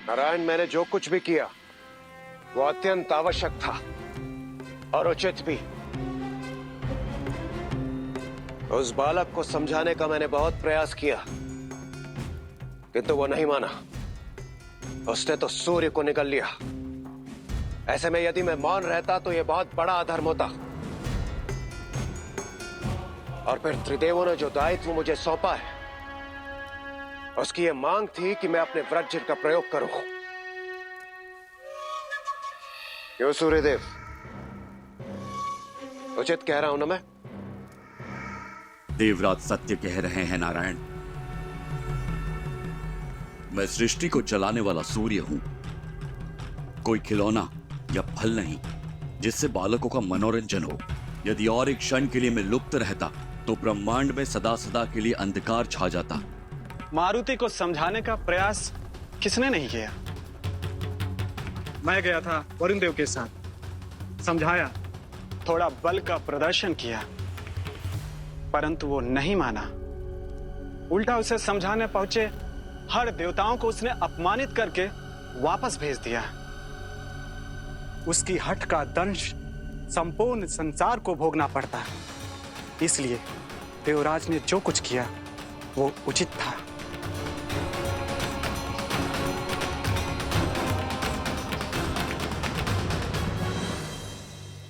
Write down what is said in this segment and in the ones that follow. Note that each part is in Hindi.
नारायण, मैंने जो कुछ भी किया वो अत्यंत आवश्यक था और उचित भी। उस बालक को समझाने का मैंने बहुत प्रयास किया, किंतु वो नहीं माना। उसने तो सूर्य को निगल लिया। ऐसे में यदि मैं मौन रहता तो यह बहुत बड़ा अधर्म होता। और फिर त्रिदेवों ने जो दायित्व मुझे सौंपा है, उसकी यह मांग थी कि मैं अपने वज्र का प्रयोग करूं। क्यों सूर्यदेव, उचित कह रहा हूं ना मैं? देवराज सत्य कह रहे हैं नारायण। मैं सृष्टि को चलाने वाला सूर्य हूं, कोई खिलौना या फल नहीं जिससे बालकों का मनोरंजन हो। यदि और एक क्षण के लिए मैं लुप्त रहता तो ब्रह्मांड में सदा सदा के लिए अंधकार छा जाता। मारुति को समझाने का प्रयास किसने नहीं किया? मैं गया था वरुण देव के साथ, समझाया, थोड़ा बल का प्रदर्शन किया, परंतु वो नहीं माना। उल्टा उसे समझाने पहुंचे हर देवताओं को उसने अपमानित करके वापस भेज दिया। उसकी हठ का दंश संपूर्ण संसार को भोगना पड़ता है। इसलिए देवराज ने जो कुछ किया वो उचित था।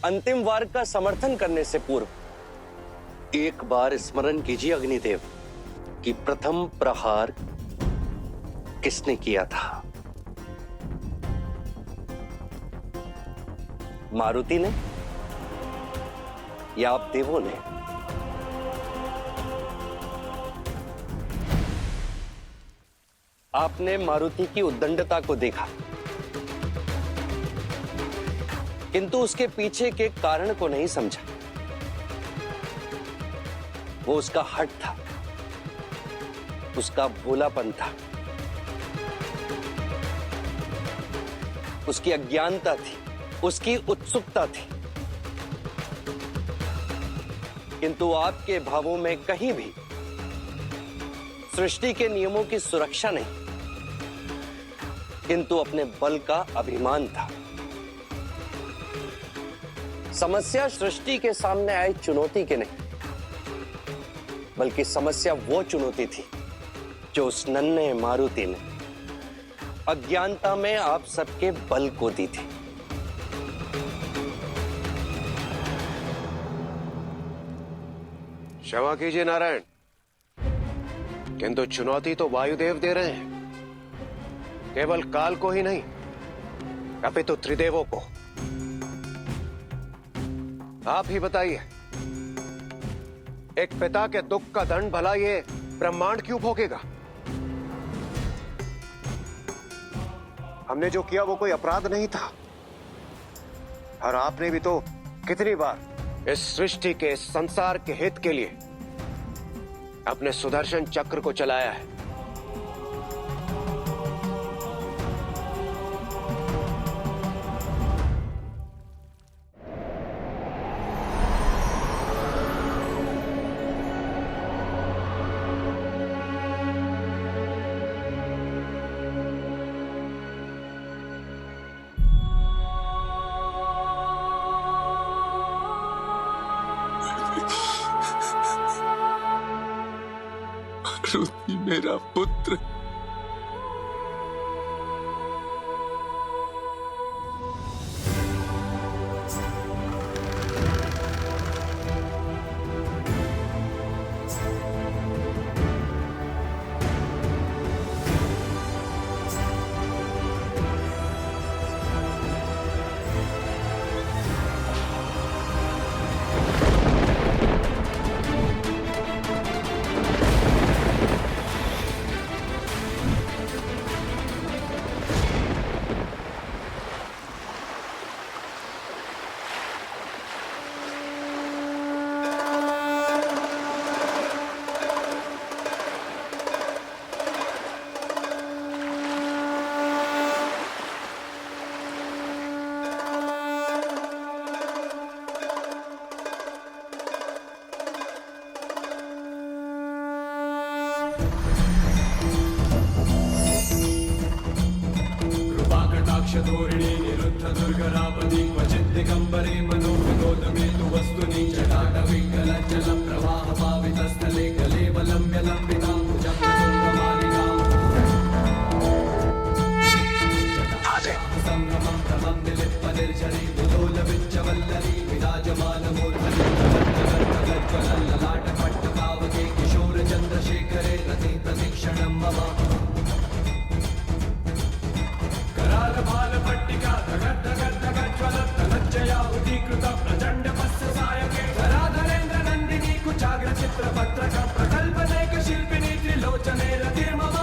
अंतिम वार का समर्थन करने से पूर्व एक बार स्मरण कीजिए अग्निदेव कि प्रथम प्रहार किसने किया था? मारुति ने या आप देवों ने? आपने मारुति की उद्दंडता को देखा, किंतु उसके पीछे के कारण को नहीं समझा। वो उसका हठ था, उसका भोलापन था, उसकी अज्ञानता थी, उसकी उत्सुकता थी। किंतु आपके भावों में कहीं भी सृष्टि के नियमों की सुरक्षा नहीं, किंतु अपने बल का अभिमान था। समस्या सृष्टि के सामने आई चुनौती के नहीं, बल्कि समस्या वो चुनौती थी जो उस नन्हे मारुति ने अज्ञानता में आप सबके बल को दी थी। क्षमा कीजिए नारायण, किंतु चुनौती तो वायुदेव दे रहे हैं, केवल काल को ही नहीं अपितु त्रिदेवों को। आप ही बताइए, एक पिता के दुख का दंड भला ये ब्रह्मांड क्यों भोगेगा? हमने जो किया वो कोई अपराध नहीं था, और आपने भी तो कितनी बार इस सृष्टि के, इस संसार के हित के लिए अपने सुदर्शन चक्र को चलाया है। मारुति मेरा पुत्र, पाशधोरिणी निरुद्ध दुर्गरापदी क्वचित् दिगम्बरे मनोविनोदमे तु वस्तुनि जटाटविकलज्जल प्रवाह पावितस्थले कलेवलम्ब्य लम्बिताम्बुजं तुङ्गमालिकाम् संगमं भ्रमं विलिप्पनिर्झरी मुलोलविच्चवल्लरी विराजमानमूर्धनि ललाटपट्टपावके किशोरचन्द्रशेखरे रति प्रतीक्षणं मम करालभालपट्टिका धगद्धगद्धगज्ज्वलत्तलज्जया उदीकृत प्रचण्ड पस्यसायके धराधरेन्द्र नन्दिनी कुचाग्रचित्रपत्रक प्रकल्पनेक शिल्पिनी त्रिलोचने रतिर्मम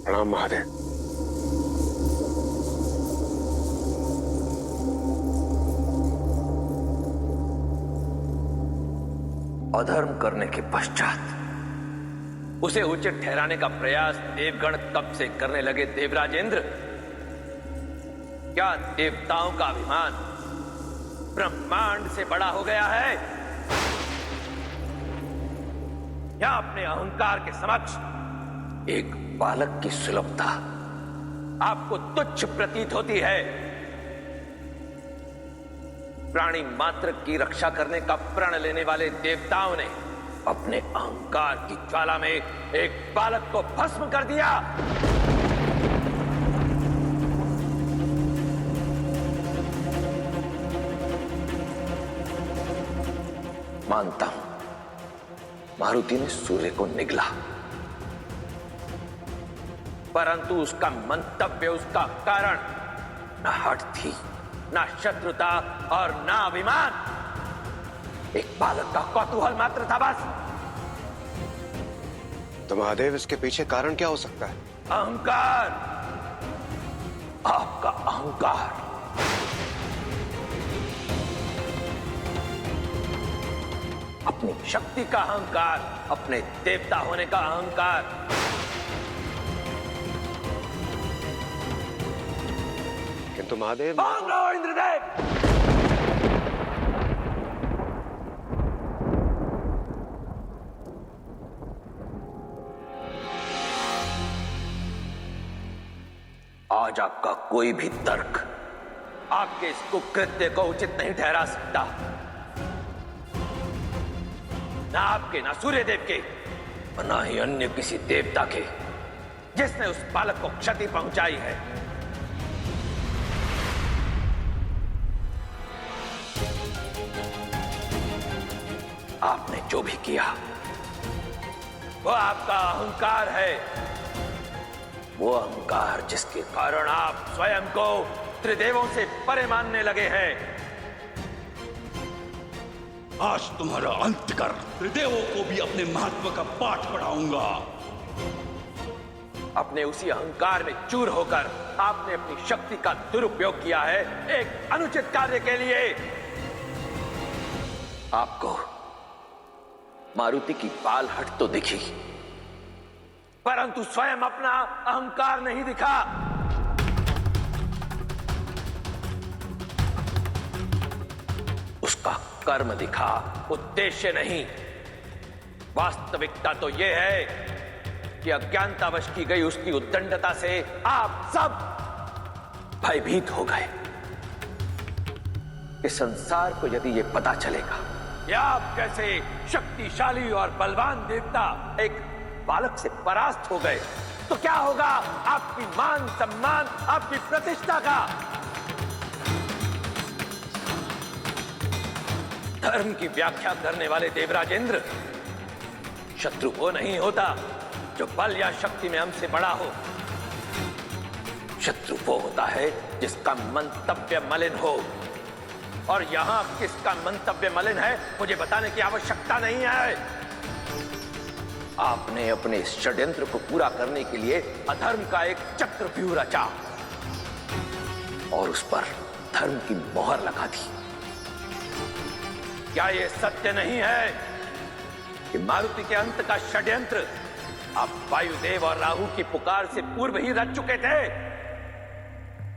प्रणाम महादेव। अधर्म करने के पश्चात उसे उचित ठहराने का प्रयास देवगण कब से करने लगे देवराजेंद्र? क्या देवताओं का अभिमान ब्रह्मांड से बड़ा हो गया है या अपने अहंकार के समक्ष एक बालक की सुलभता आपको तुच्छ प्रतीत होती है? प्राणी मात्र की रक्षा करने का प्रण लेने वाले देवताओं ने अपने अहंकार की ज्वाला में एक बालक को भस्म कर दिया। मानता हूं मारुति ने सूर्य को निगला, परंतु उसका मंतव्य, उसका कारण न हठ थी, न शत्रुता और न अभिमान, एक बालक का कौतूहल मात्र था बस। तो महादेव इसके पीछे कारण क्या हो सकता है? अहंकार, आपका अहंकार। अपनी शक्ति का अहंकार, अपने देवता होने का अहंकार। किंतु महादेव, इंद्रदेव, आज आपका कोई भी तर्क आपके इस कुकृत्य को उचित नहीं ठहरा सकता। ना आपके, ना सूर्यदेव के, और ना ही अन्य किसी देवता के जिसने उस बालक को क्षति पहुंचाई है। आपने जो भी किया वो आपका अहंकार है, वो अहंकार जिसके कारण आप स्वयं को त्रिदेवों से परे मानने लगे हैं। आज तुम्हारा अंत कर त्रिदेवों को भी अपने महत्व का पाठ पढ़ाऊंगा। अपने उसी अहंकार में चूर होकर आपने अपनी शक्ति का दुरुपयोग किया है एक अनुचित कार्य के लिए। आपको मारुति की बाल हट तो दिखी, परंतु स्वयं अपना अहंकार नहीं दिखा। उसका कर्म दिखा, उद्देश्य नहीं। वास्तविकता तो यह है कि अज्ञानतावश की गई उसकी उद्दंडता से आप सब भयभीत हो गए। इस संसार को यदि यह पता चलेगा कि आप कैसे शक्तिशाली और बलवान देवता एक बालक से परास्त हो गए, तो क्या होगा आपकी मान सम्मान, आपकी प्रतिष्ठा का? धर्म की व्याख्या करने वाले देवराजेंद्र, शत्रु वो नहीं होता जो बल या शक्ति में हमसे बड़ा हो। शत्रु वो होता है जिसका मंतव्य मलिन हो, और यहां किसका मंतव्य मलिन है मुझे बताने की आवश्यकता नहीं है। आपने अपने इस षड्यंत्र को पूरा करने के लिए अधर्म का एक चक्रव्यूह रचा और उस पर धर्म की मोहर लगा दी। क्या यह सत्य नहीं है कि मारुति के अंत का षड्यंत्र आप वायुदेव और राहु की पुकार से पूर्व ही रच चुके थे?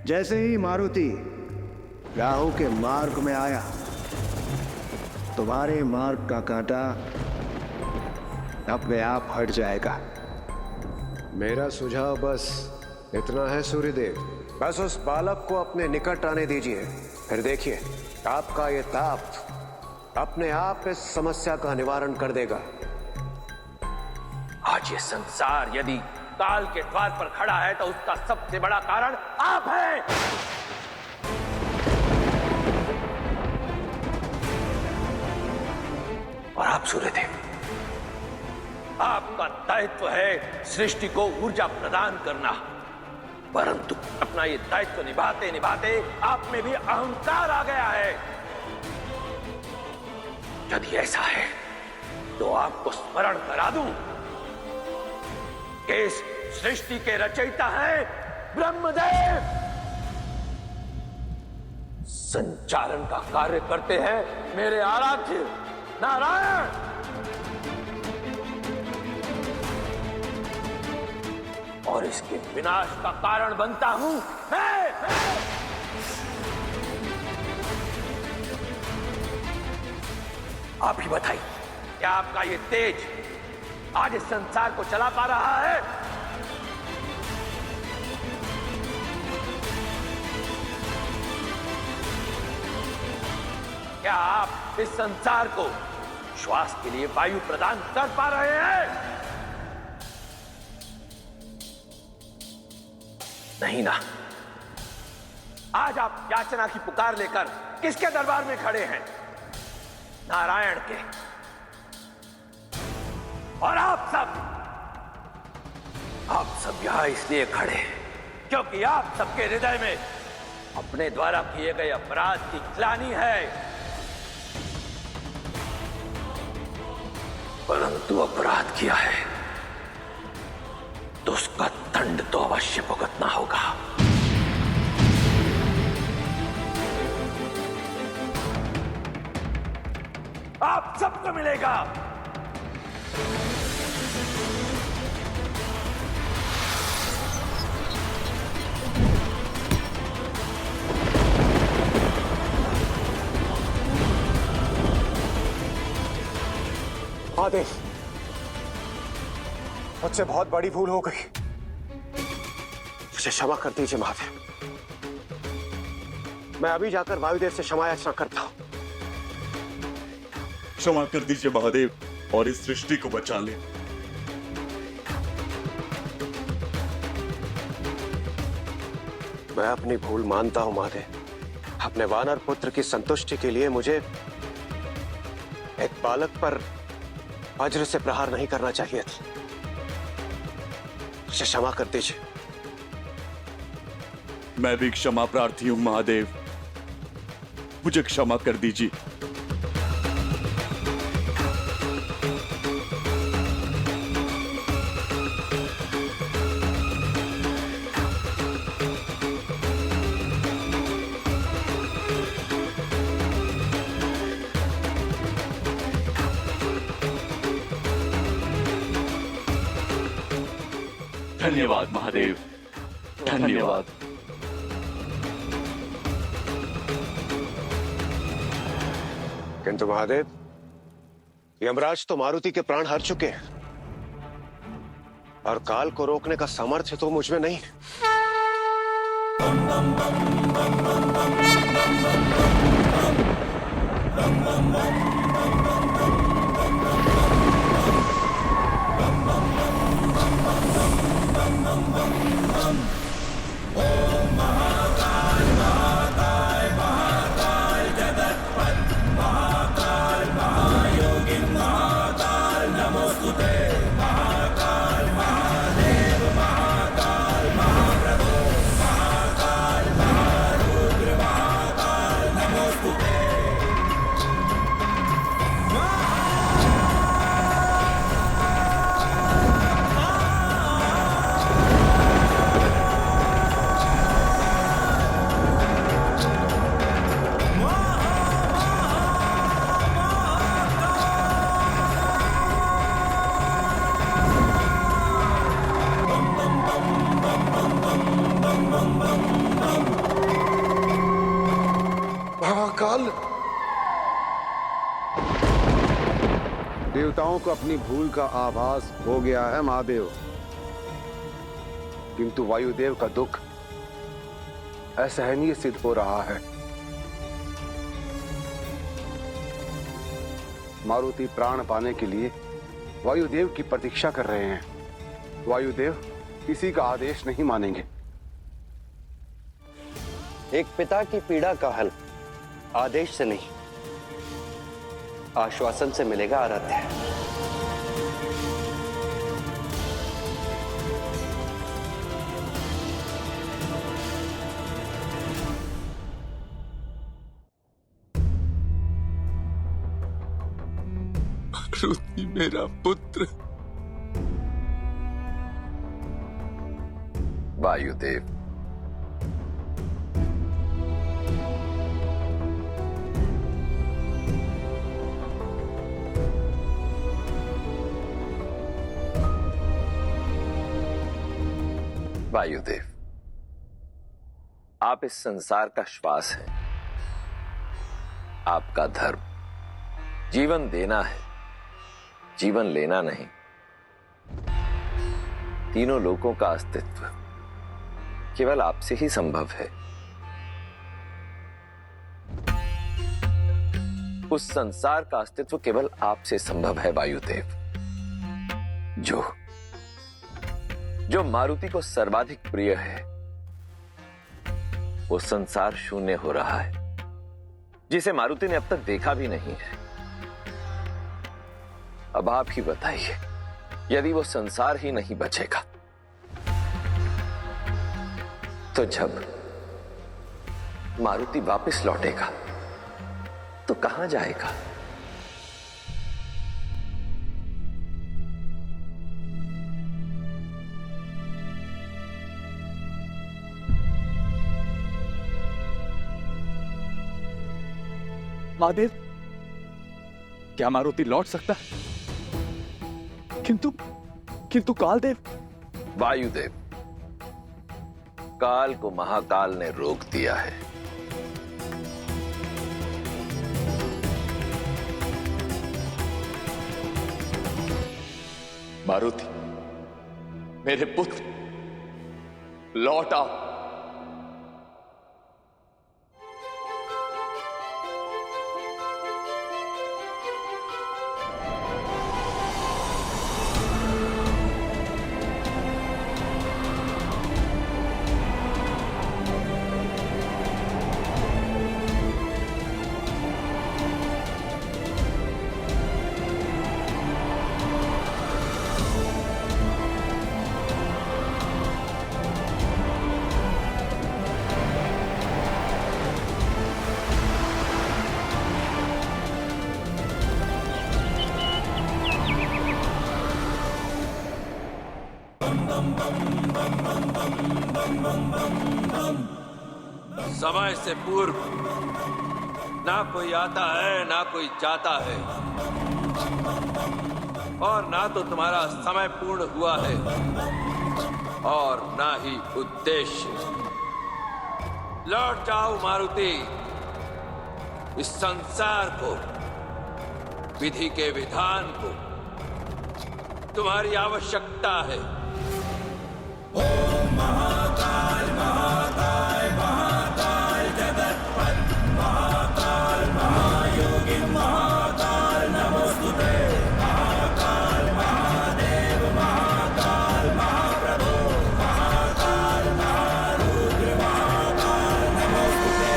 जैसे ही मारुति राहु के मार्ग में आया, तुम्हारे मार्ग का कांटा अपने आप हट जाएगा। मेरा सुझाव बस इतना है सूर्यदेव, बस उस बालक को अपने निकट आने दीजिए, फिर देखिए आपका ये ताप अपने आप इस समस्या का निवारण कर देगा। आज ये संसार यदि काल के द्वार पर खड़ा है तो उसका सबसे बड़ा कारण आप हैं। और आप सूर्यदेव, आपका दायित्व है सृष्टि को ऊर्जा प्रदान करना, परंतु अपना ये दायित्व निभाते निभाते आप में भी अहंकार आ गया है। यदि ऐसा है तो आपको स्मरण करा दूं कि इस सृष्टि के रचयिता हैं ब्रह्मदेव, संचालन का कार्य करते हैं मेरे आराध्य नारायण। और इसके विनाश का कारण बनता हूं मैं। आप ही बताइए, क्या आपका ये तेज आज इस संसार को चला पा रहा है? क्या आप इस संसार को श्वास के लिए वायु प्रदान कर पा रहे हैं? नहीं ना। आज आप याचना की पुकार लेकर किसके दरबार में खड़े हैं? नारायण के। और आप सब यहां इसलिए खड़े हैं क्योंकि आप सबके हृदय में अपने द्वारा किए गए अपराध की ग्लानि है, परंतु अपराध किया है तो उसका दंड तो अवश्य भुगतना होगा। आप सबको मिलेगा। महादेव, मुझसे बहुत बड़ी भूल हो गई, मुझे क्षमा कर दीजिए महादेव। मैं अभी जाकर वायुदेव से क्षमा याचना करता हूं। क्षमा कर दीजिए महादेव और इस सृष्टि को बचा ले। मैं अपनी भूल मानता हूं महादेव। अपने वानर पुत्र की संतुष्टि के लिए मुझे एक बालक पर वज्र से प्रहार नहीं करना चाहिए था। मुझे क्षमा कर दीजिए। मैं भी क्षमा प्रार्थी हूं महादेव, मुझे क्षमा कर दीजिए। धन्यवाद महादेव, धन्यवाद। किंतु महादेव, यमराज तो मारुति के प्राण हर चुके हैं और काल को रोकने का सामर्थ्य तो मुझ में नहीं। नमोस्तुते। महाकाल। देवताओं को अपनी भूल का आभास हो गया है महादेव, किंतु वायुदेव का दुख असहनीय सिद्ध हो रहा है। मारुति प्राण पाने के लिए वायुदेव की प्रतीक्षा कर रहे हैं। वायुदेव किसी का आदेश नहीं मानेंगे। एक पिता की पीड़ा का हल आदेश से नहीं, आश्वासन से मिलेगा आराध्य। मारुति मेरा पुत्र। वायुदेव, वायुदेव, आप इस संसार का श्वास हैं। आपका धर्म जीवन देना है, जीवन लेना नहीं। तीनों लोकों का अस्तित्व केवल आपसे ही संभव है। उस संसार का अस्तित्व केवल आपसे संभव है वायुदेव। जो मारुति को सर्वाधिक प्रिय है, वो संसार शून्य हो रहा है, जिसे मारुति ने अब तक देखा भी नहीं है। अब आप ही बताइए, यदि वो संसार ही नहीं बचेगा तो जब मारुति वापस लौटेगा तो कहां जाएगा? महादेव, क्या मारुति लौट सकता है? किंतु कालदेव। वायुदेव, काल को महाकाल ने रोक दिया है। मारुति, मेरे पुत्र, लौट आओ। समय से पूर्व ना कोई आता है ना कोई जाता है, और ना तो तुम्हारा समय पूर्ण हुआ है और ना ही उद्देश्य। लौट जाओ मारुति, इस संसार को, विधि के विधान को तुम्हारी आवश्यकता है। ओम महाकाल महाकाल महाकाल जगतपत महाकाल महायोगी महाकाल नमोस्तुते महाकाल महादेव महाकाल महाप्रभु महाकाल महारुद्र महाकाल नमोस्तुते।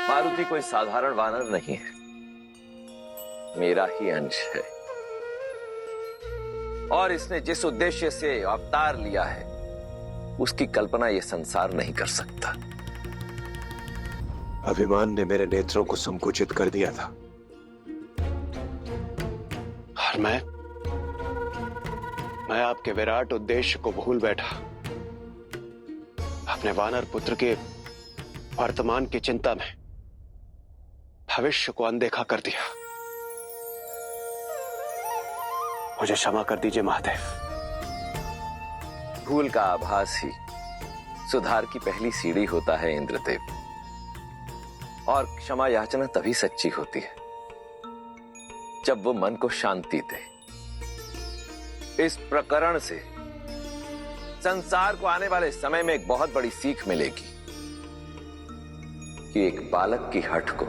मारुति कोई साधारण वानर नहीं है, मेरा ही अंश है, और इसने जिस उद्देश्य से अवतार लिया है उसकी कल्पना यह संसार नहीं कर सकता। अभिमान ने मेरे नेत्रों को संकुचित कर दिया था, और मैं आपके विराट उद्देश्य को भूल बैठा। अपने वानर पुत्र के वर्तमान की चिंता में भविष्य को अनदेखा कर दिया। मुझे क्षमा कर दीजिए महादेव। भूल का आभास ही सुधार की पहली सीढ़ी होता है इंद्रदेव। और क्षमा याचना तभी सच्ची होती है जब वो मन को शांति दे। इस प्रकरण से संसार को आने वाले समय में एक बहुत बड़ी सीख मिलेगी कि एक बालक की हठ को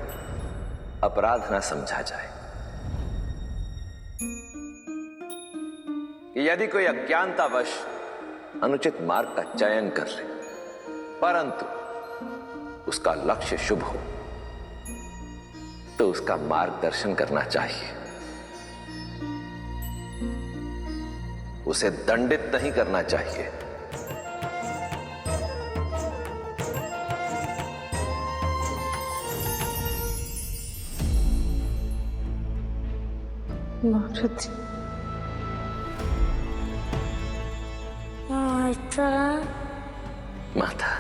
अपराध ना समझा जाए। कि यदि कोई अज्ञानतावश अनुचित मार्ग का चयन कर ले परंतु उसका लक्ष्य शुभ हो तो उसका मार्गदर्शन करना चाहिए, उसे दंडित नहीं करना चाहिए। मारुति माता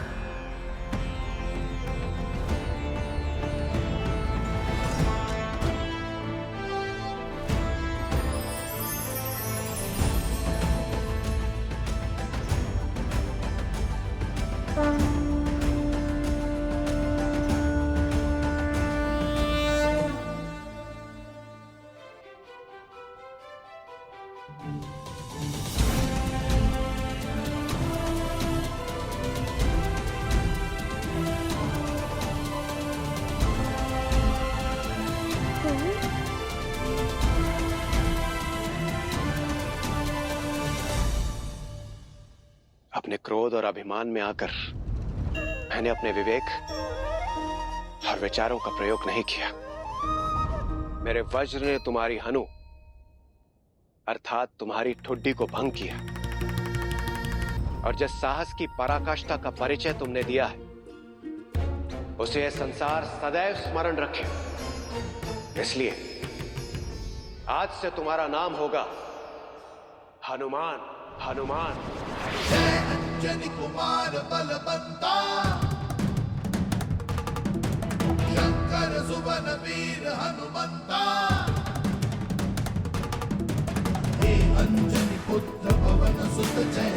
अपने क्रोध और अभिमान में आकर मैंने अपने विवेक और विचारों का प्रयोग नहीं किया। मेरे वज्र ने तुम्हारी हनु अर्थात तुम्हारी ठुड्डी को भंग किया और जिस साहस की पराकाष्ठा का परिचय तुमने दिया है उसे यह संसार सदैव स्मरण रखे। इसलिए आज से तुम्हारा नाम होगा हनुमान। हनुमान अंजनी कुमार बलवंता, शंकर सुवन वीर हनुमंता। हे अंजनी पुत्र पवन सुत जय